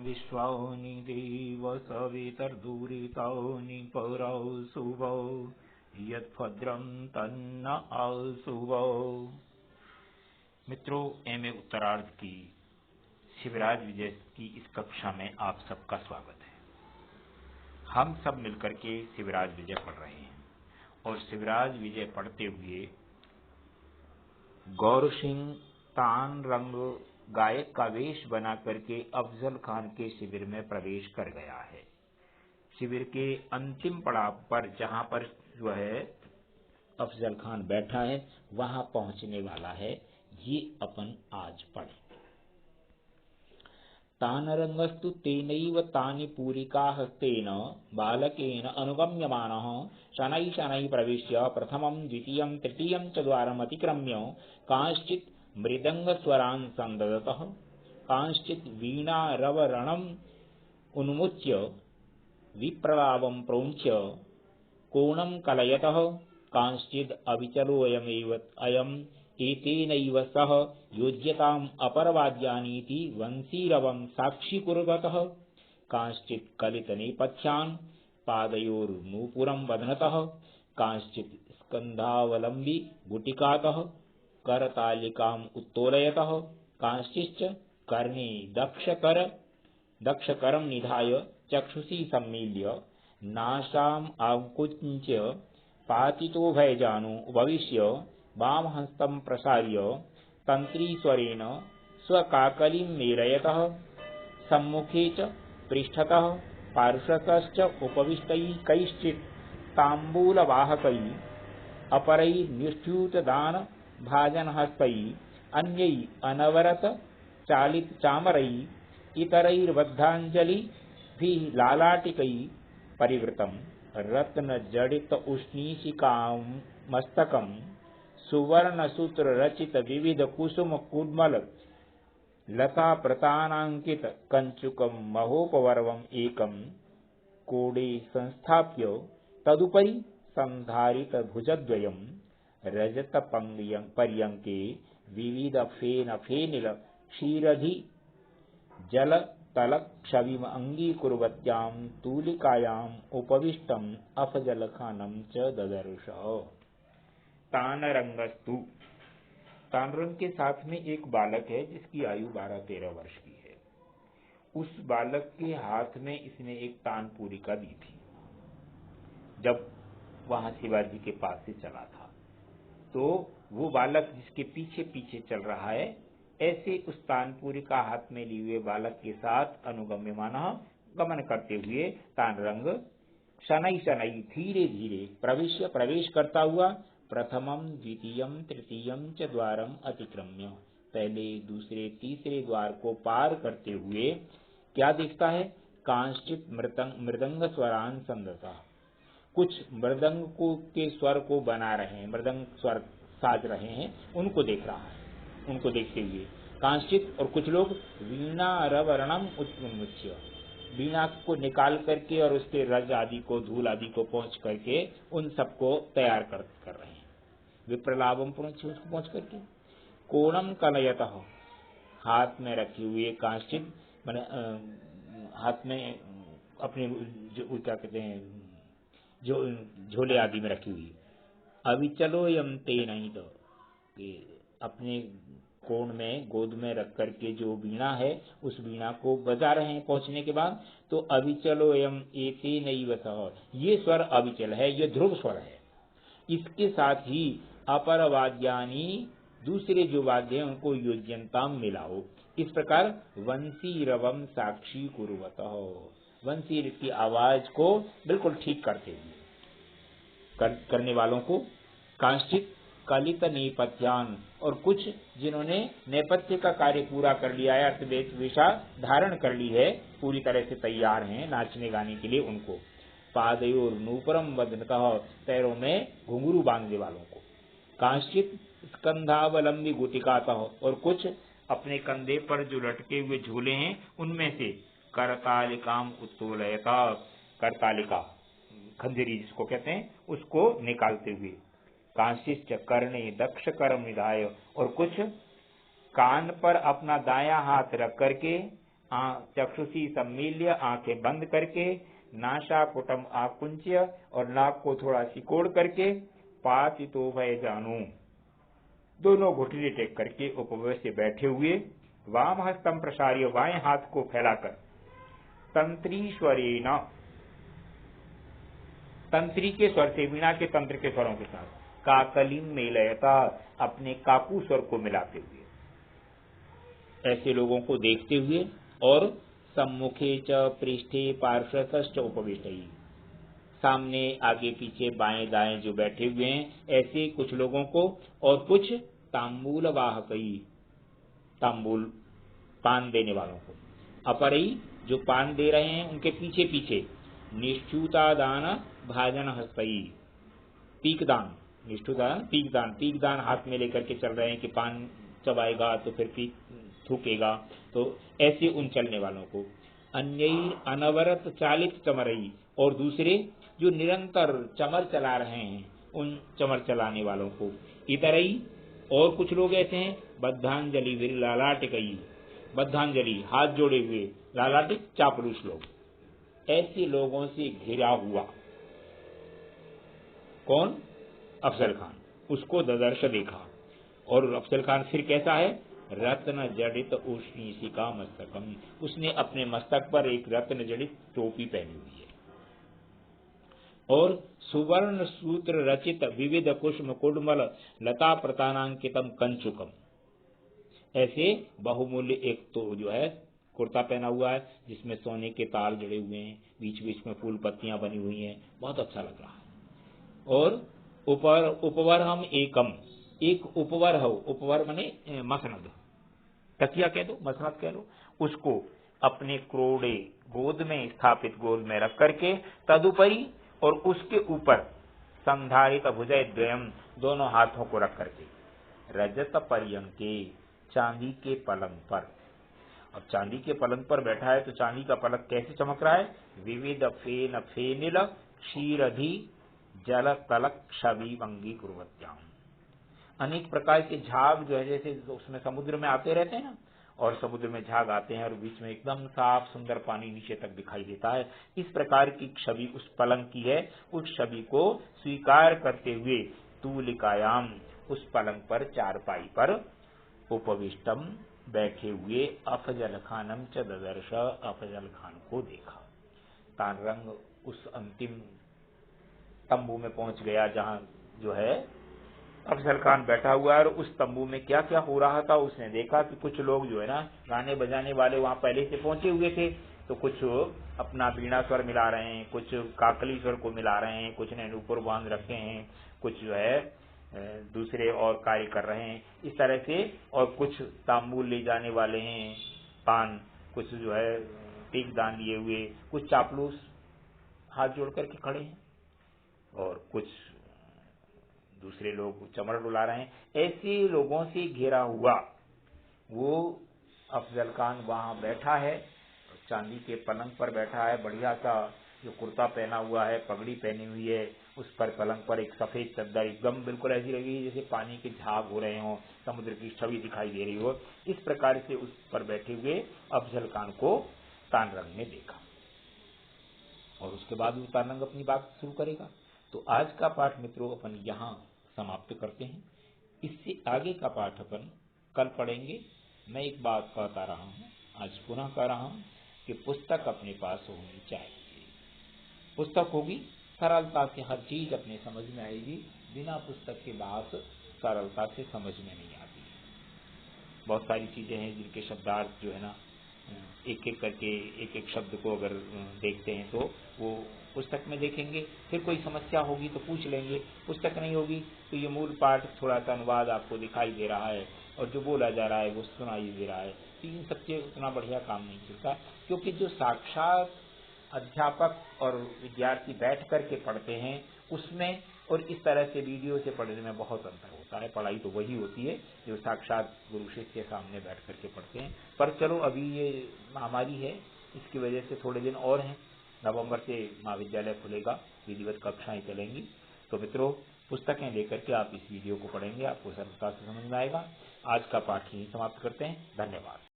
विश्वानि देव सवितर्दूरितानि पौरौ शुभौ यद्भद्रं तन्न अशुभौ। मित्रों, एमए उत्तरार्ध की शिवराज विजय की इस कक्षा में आप सबका स्वागत है। हम सब मिलकर के शिवराज विजय पढ़ रहे हैं और शिवराज विजय पढ़ते हुए गौर सिंह तान रंग गायक का वेश बना करके अफजल खान के शिविर में प्रवेश कर गया है। शिविर के अंतिम पड़ाव पर जहां पर जो है अफजल खान बैठा है वहां पहुंचने वाला है। ये अपन आज पढ़े। तानरंगस्तु तेनैव तानि पूरिका हस्तेन बालकेन अनुगम्यमानः शनैः शनैः प्रविश्य प्रथमं द्वितीयं तृतीयं च द्वारम् अतिक्रम्य कांश्चित् मृदंगस्वरान् संददतः कांश्चित् वीणारवरणम् उन्मुच्य विप्रलापं प्रौञ्च्य कोणं कलयतः कांश्चित् अविचलोऽयम् एतेनैव सह योज्यताम् अपरवाद्यानीति वंशीरवं साक्षीकुर्वतः कांश्चित् कलितनेपथ्यान् पादयोर्नूपुरं वदनतः कांश्चित् स्कन्धावलम्बी गुटिकातः करतालिकाम् उत्तोलयतः कांश्चिच्च कर्णे दक्षकरं निधाय चक्षुषी सम्मील्य नासाम् आकुञ्च्य पातितोभयजानु उपविश्य वामहस्तं प्रसार्य तन्त्रीस्वरेण स्वकाकलिं मेलयतः सम्मुखे च पृष्ठतः पार्श्वतश्च उपविष्टैः कैश्चित् ताम्बूलवाहकैः अपरैः निष्ठ्यूतदानभाजनहस्तैः अन्यैः अनवरत चालितचामरैः इतरैर्बद्धाञ्जलिभिः लालाटिकैः परिवृतं रत्नजडित उष्णीषिकां मस्तकं सुवर्णसूत्ररचित विविध कुसुम कुड्मल लता प्रतानांकित कंचुकं महोपवर्वम् एकं कोडे संस्थाप्य तदुपरि संधारित भुजद्वयं रजत पर्यंके विविध फेनिल क्षीरधि जल तलक्षविम अंगीकुर्वत्यां तूलिकायाम् उपविष्टम् अफजल खानं च ददर्श। तानरंगस्तु, तानरंग के साथ में एक बालक है जिसकी आयु 12-13 वर्ष की है। उस बालक के हाथ में इसने एक तानपुरिका दी थी। जब वहां शिवाजी के पास से चला था तो वो बालक जिसके पीछे पीछे चल रहा है, ऐसे उस तानपुरिका हाथ में लिए हुए बालक के साथ अनुगम्यमानः गमन करते हुए तानरंग शनैः शनैः धीरे धीरे प्रवेश करता हुआ प्रथमं द्वितीयं तृतीयं च द्वारम् अतिक्रम्य, पहले दूसरे तीसरे द्वार को पार करते हुए क्या देखता है? कांश्चित् मृदंग स्वरान् संदता, कुछ मृदंग के स्वर को बना रहे हैं, मृदंग स्वर साज रहे हैं, उनको देख रहा है। उनको देखते हुए कांश्चित्, और कुछ लोग वीणा रवरणम उत्मुच्य, वीणा को निकाल करके और उसके रज आदि को, धूल आदि को पहुंच करके उन सबको तैयार कर रहे हैं। विप्रलाभम पहुंच करके कोणम कलयतः, हाथ में रखे हुए कांश्चित मैंने हाथ में अपने जो क्या कहते हैं जो झोले आदि में रखी हुई। अविचलो यम ते नहीं, तो अपने कोण में गोद में रख करके जो वीणा है उस वीणा को बजा रहे हैं पहुंचने के बाद। तो अविचलो यम एते नैव सह, ये स्वर अविचल है, ये ध्रुव स्वर है। इसके साथ ही अपर वाद्यानी, दूसरे जो वाद्य हैं उनको योज्यंताम मिलाओ। इस प्रकार वंशी रवम साक्षी कुर्वतः, वंशी की आवाज को बिल्कुल ठीक करते हुए करने वालों को कांश्चित कलित नेपथ्यान, और कुछ जिन्होंने नेपथ्य का कार्य पूरा कर लिया है, अर्थवेशभूषा धारण कर ली है, पूरी तरह से तैयार हैं नाचने गाने के लिए, उनको पादयोर नूपुरम बदनतः, पैरों में घुंघरू बांधने वालों को कांश्चित स्कंधावलंबी गुटिकातः, और कुछ अपने कंधे पर जो लटके हुए झूले हैं उनमें से करतालिकाम उत्तोलयता, करतालिका खंजरी जिसको कहते हैं उसको निकालते हुए कांश्चित कर्णे दक्ष करम निधाय, और कुछ कान पर अपना दायां हाथ रख करके चक्षुषी सम्मील्य, आंखें बंद करके, नासापुटम आकुंच्य, और नाक को थोड़ा सिकोड़ करके, पातितो भय जानू, दोनों घुटने टेक करके उपवेश से बैठे हुए, वाम हस्तम प्रसार्य, बाएं हाथ को फैलाकर, तंत्रीश्वरेण, तंत्री के स्वर से, वीणा के तंत्र के स्वरों के साथ, काकलिम मेलयता, अपने काकू स्वर को मिलाते हुए, ऐसे लोगों को देखते हुए, और सम्मुखे च पृष्ठे पार्श्वतश्च उपविष्टि, सामने आगे पीछे बाएं दाएं जो बैठे हुए हैं, ऐसे कुछ लोगों को, और कुछ तांबूल वाहकई, तांबूल पान देने वालों को, अपरई जो पान दे रहे हैं उनके पीछे पीछे, निष्ठुतादान भाजन हस्तई, पीकदान, निष्ठुदान पीकदान, पीकदान हाथ में लेकर के चल रहे हैं कि पान चबाएगा तो फिर पीक थूकेगा, तो ऐसे उन चलने वालों को, अन्य अनवरत चालित चमरई, और दूसरे जो निरंतर चमर चला रहे हैं उन चमर चलाने वालों को, इतरई, और कुछ लोग ऐसे हैं, बद्धांजलि वीर लालाटिकई, बद्धांजलि हाथ जोड़े हुए, लालाटिक चापलूस लोग, ऐसे लोगों से घिरा हुआ कौन? अफजल खान, उसको ददर्श देखा, और अफजल खान फिर कैसा है? रत्न जड़ित उष्णीसिका मस्तकम, उसने अपने मस्तक पर एक रत्न जड़ित टोपी पहनी हुई है, और सुवर्ण सूत्र रचित विविध कुष्म कुडमल लता प्रतानांकितम कंचुकम, ऐसे बहुमूल्य एक तो जो है कुर्ता पहना हुआ है जिसमें सोने के तार जड़े हुए हैं, बीच बीच में फूल पत्तियां बनी हुई हैं, बहुत अच्छा लग रहा है। और उपवर हम एकम, एक उपवर हो, उपवर माने मसनद, तकिया कह दो, मसनद कह लो, उसको अपने क्रोड़े गोद में स्थापित, गोद में रख करके, तदुपरी, और उसके ऊपर संधारित भुजय द्वयम, दोनों हाथों को रख करके, रजत पर्यंके, चांदी के पलंग पर। अब चांदी के पलंग पर बैठा है तो चांदी का पलंग कैसे चमक रहा है? विविध फेन फेनिल क्षीरधि जल तलक छवि अंगी कुर्वत्याम, अनेक प्रकार के झाग जो है, जैसे उसमें समुद्र में आते रहते हैं ना, और समुद्र में झाग आते हैं और बीच में एकदम साफ सुंदर पानी नीचे तक दिखाई देता है, इस प्रकार की छवि उस पलंग की है। उस छवि को स्वीकार करते हुए तूलिकायाम, उस पलंग पर, चारपाई पर, उपविष्टम, बैठे हुए, अफजल खानम च ददर्श, अफजल खान को देखा। तानरंग उस अंतिम तंबू में पहुंच गया जहां जो है अफजल खान बैठा हुआ है, और उस तंबू में क्या क्या हो रहा था उसने देखा कि कुछ लोग जो है ना गाने बजाने वाले वहां पहले से पहुंचे हुए थे, तो कुछ अपना वीणा स्वर मिला रहे हैं, कुछ काकली स्वर को मिला रहे हैं, कुछ ने ऊपर बांध रखे हैं, कुछ जो है दूसरे और कार्य कर रहे हैं, इस तरह से, और कुछ तांबूल ले जाने वाले हैं, पान, कुछ जो है टीक दान लिए हुए, कुछ चापलूस हाथ जोड़ करके खड़े हैं, और कुछ दूसरे लोग चमड़ डुला रहे हैं। ऐसे लोगों से घेरा हुआ वो अफजल खान वहां बैठा है, चांदी के पलंग पर बैठा है, बढ़िया सा जो कुर्ता पहना हुआ है, पगड़ी पहनी हुई है, उस पर पलंग पर एक सफेद चद्दर, एकदम बिल्कुल ऐसी लगी जैसे पानी के झाग हो रहे हों, समुद्र की छवि दिखाई दे रही हो। इस प्रकार से उस पर बैठे हुए अफजल खान को तानरंग ने देखा, और उसके बाद वो तानरंग अपनी बात शुरू करेगा। तो आज का पाठ मित्रों अपन यहाँ समाप्त करते हैं। इससे आगे का पाठ अपन कल पढ़ेंगे। मैं एक बात कहता रहा हूँ, आज पुनः कह रहा हूँ कि पुस्तक अपने पास होनी चाहिए। पुस्तक होगी, सरलता से हर चीज अपने समझ में आएगी। बिना पुस्तक के बात सरलता से समझ में नहीं आती। बहुत सारी चीजें हैं जिनके शब्दार्थ जो है ना, एक एक करके एक एक शब्द को अगर देखते हैं तो वो पुस्तक में देखेंगे, फिर कोई समस्या होगी तो पूछ लेंगे, पुस्तक नहीं होगी तो ये मूल पाठ थोड़ा सा अनुवाद आपको दिखाई दे रहा है, और जो बोला जा रहा है वो सुनाई दे रहा है, तो इन सबसे उतना बढ़िया काम नहीं चलता। क्योंकि जो साक्षात अध्यापक और विद्यार्थी बैठ करके पढ़ते हैं उसमें और इस तरह से वीडियो से पढ़ने में बहुत अंतर होता है। पढ़ाई तो वही होती है जो साक्षात गुरु शिष्य के सामने बैठ करके पढ़ते हैं। पर चलो अभी ये महामारी है, इसकी वजह से थोड़े दिन और हैं, नवंबर से महाविद्यालय खुलेगा, विधिवत कक्षाएं चलेंगी। तो मित्रों पुस्तकें लेकर के आप इस वीडियो को पढ़ेंगे, आपको सरलता से समझ में आएगा। आज का पाठ यहीं समाप्त करते हैं। धन्यवाद।